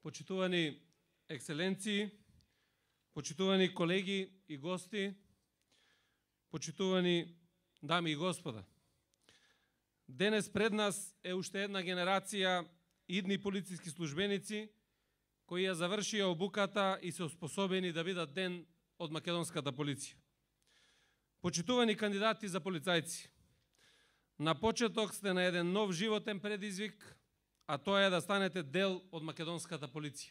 Почитувани екселенции, почитувани колеги и гости, почитувани дами и господа. Денес пред нас е уште една генерација идни полициски службеници кои ја завршија обуката и се оспособени да бидат ден од македонската полиција. Почитувани кандидати за полицајци, на почеток сте на еден нов животен предизвик, а тоа е да станете дел од македонската полиција.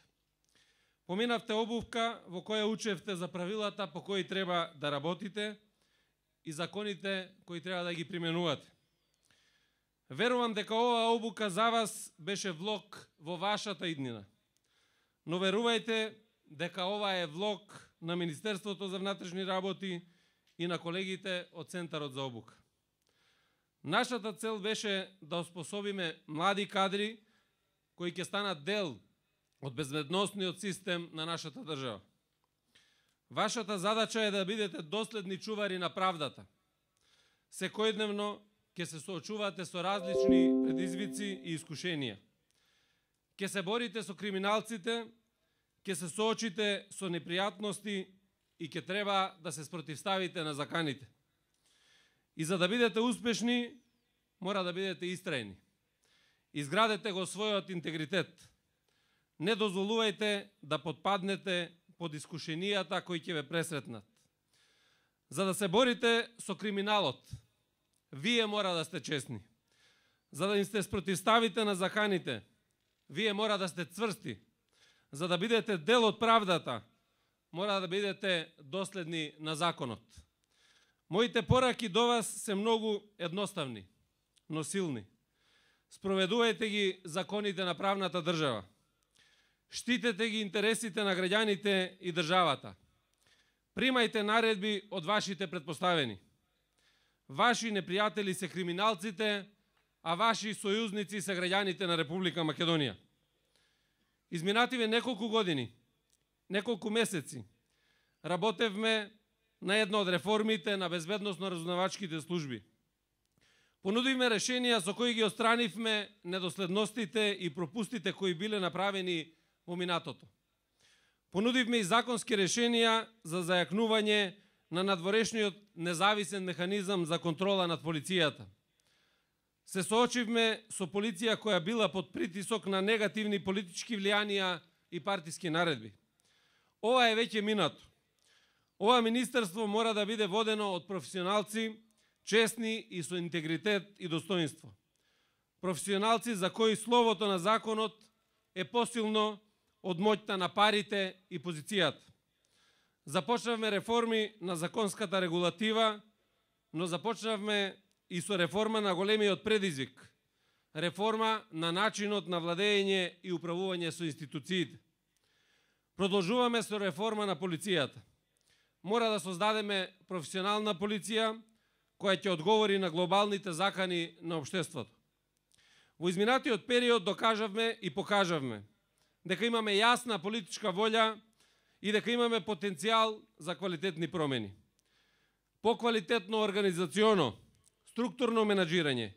Поминавте обувка во која учевте за правилата по кои треба да работите и законите кои треба да ги применувате. Верувам дека оваа обука за вас беше влог во вашата иднина. Но верувајте дека ова е влог на Министерството за внатрешни работи и на колегите од Центарот за обука. Нашата цел беше да оспособиме млади кадри кои ќе станат дел од безбедносниот систем на нашата држава. Вашата задача е да бидете доследни чувари на правдата. Секојдневно ќе се соочувате со различни предизвици и искушенија. Ќе се борите со криминалците, ќе се соочите со непријатности и ќе треба да се спротивставите на заканите. И за да бидете успешни, мора да бидете истрајни. Изградете го својот интегритет. Не дозволувајте да потпаднете под искушенијата кои ќе ве пресретнат. За да се борите со криминалот, вие мора да сте честни. За да им се спротивставите на заканите, вие мора да сте цврсти. За да бидете дел од правдата, мора да бидете доследни на законот. Моите пораки до вас се многу едноставни, но силни. Спроведувајте ги законите на правната држава. Штитете ги интересите на граѓаните и државата. Примајте наредби од вашите претпоставени. Ваши непријатели се криминалците, а ваши сојузници се граѓаните на Република Македонија. Изминативе неколку години, неколку месеци, работевме на една од реформите на безбедносно-разузнавачките служби. Понудивме решенија со кои ги отстранивме недоследностите и пропустите кои биле направени во минатото. Понудивме и законски решенија за зајакнување на надворешниот независен механизам за контрола над полицијата. Се соочивме со полиција која била под притисок на негативни политички влијанија и партиски наредби. Ова е веќе минато. Ова министерство мора да биде водено од професионалци, честни и со интегритет и достоинство. Професионалци за кои словото на законот е посилно од моќта на парите и позицијата. Започнавме реформи на законската регулатива, но започнавме и со реформа на големиот предизвик. Реформа на начинот на владење и управување со институциите. Продолжуваме со реформа на полицијата. Мора да создадеме професионална полиција која ќе одговори на глобалните закани на општеството. Во изминатиот период докажавме и покажавме дека имаме јасна политичка волја и дека имаме потенцијал за квалитетни промени. Поквалитетно организационо, структурно менаџирање,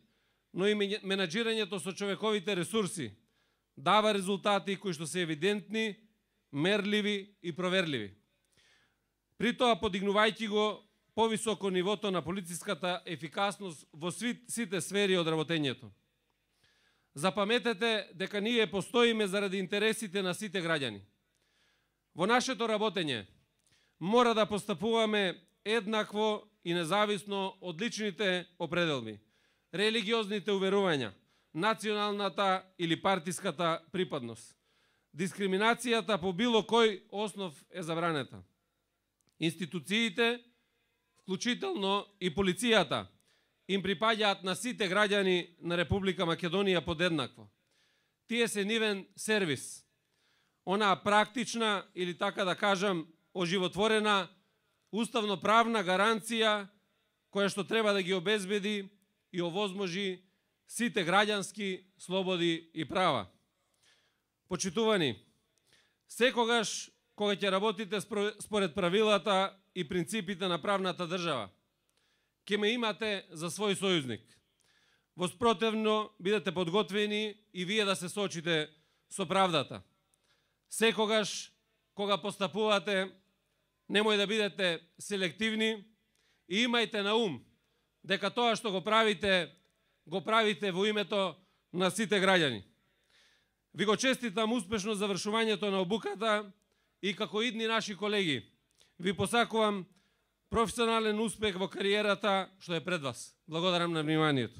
но и менаџирањето со човековите ресурси дава резултати кои што се евидентни, мерливи и проверливи. При тоа подигнувајќи го повисоко нивото на полициската ефикасност во сите сфери од работењето. Запаметете дека ние постоиме заради интересите на сите граѓани. Во нашето работење мора да постапуваме еднакво и независно од личните определби, религиозните уверувања, националната или партиската припадност. Дискриминацијата по било кој основ е забранета. Институциите, вклучително и полицијата, им припаѓаат на сите граѓани на Република Македонија подеднакво. Тие се нивен сервис. Онаа практична, или така да кажам, оживотворена, уставно-правна гаранција која што треба да ги обезбеди и овозможи сите граѓански слободи и права. Почитувани, секогаш кога ќе работите според правилата и принципите на правната држава, ќе ме имате за свој сојузник. Во спротивно, бидете подготвени и вие да се соочите со правдата. секогаш кога постапувате, немој да бидете селективни и имајте на ум дека тоа што го правите во името на сите граѓани. Ви го честитам успешно завршувањето на обуката и како идни наши колеги ви посакувам професионален успех во кариерата што е пред вас. Благодарам на вниманието.